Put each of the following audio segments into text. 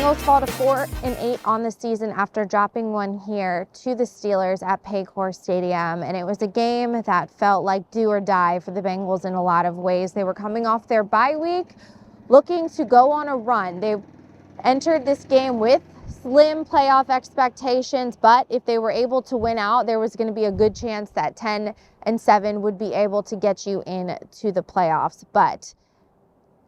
Bengals fall to 4-8 on the season after dropping one here to the Steelers at Paycor Stadium. And it was a game that felt like do or die for the Bengals in a lot of ways. They were coming off their bye week, looking to go on a run. They entered this game with slim playoff expectations, but if they were able to win out, there was going to be a good chance that 10-7 would be able to get you into the playoffs. But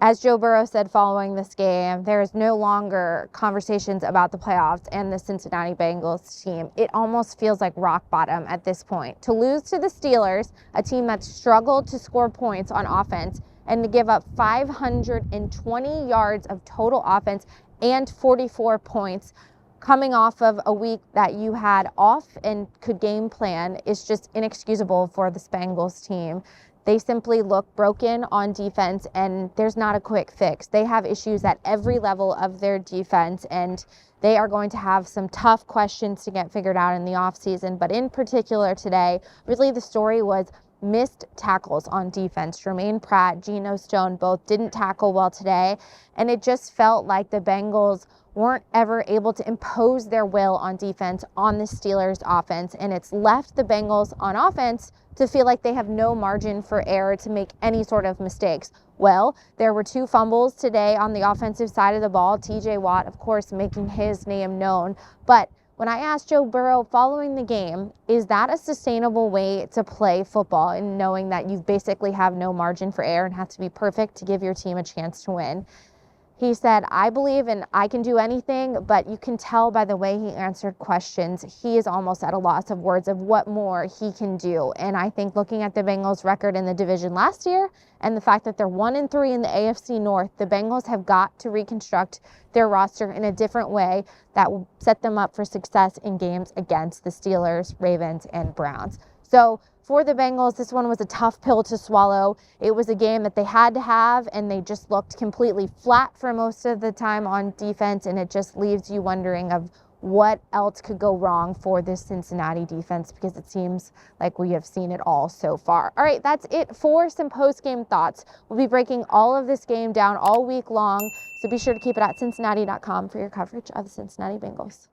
as Joe Burrow said following this game, there is no longer conversations about the playoffs and the Cincinnati Bengals team. It almost feels like rock bottom at this point. To lose to the Steelers, a team that struggled to score points on offense, and to give up 520 yards of total offense and 44 points coming off of a week that you had off and could game plan is just inexcusable for this Bengals team. They simply look broken on defense, and there's not a quick fix. They have issues at every level of their defense, and they are going to have some tough questions to get figured out in the offseason. But in particular today, really the story was missed tackles on defense. Jermaine Pratt, Geno Stone both didn't tackle well today, and it just felt like the Bengals weren't ever able to impose their will on defense on the Steelers offense, and it's left the Bengals on offense to feel like they have no margin for error to make any sort of mistakes. Well, there were 2 fumbles today on the offensive side of the ball. TJ Watt, of course, making his name known. But when I asked Joe Burrow following the game, is that a sustainable way to play football, and knowing that you basically have no margin for error and have to be perfect to give your team a chance to win? He said, I believe and I can do anything, but you can tell by the way he answered questions, he is almost at a loss of words of what more he can do. And I think looking at the Bengals record in the division last year and the fact that they're 1-3 in the AFC North, the Bengals have got to reconstruct their roster in a different way that will set them up for success in games against the Steelers, Ravens, and Browns. So for the Bengals, this one was a tough pill to swallow. It was a game that they had to have, and they just looked completely flat for most of the time on defense, and it just leaves you wondering of what else could go wrong for this Cincinnati defense, because it seems like we have seen it all so far. All right, that's it for some post-game thoughts. We'll be breaking all of this game down all week long, so be sure to keep it at Cincinnati.com for your coverage of the Cincinnati Bengals.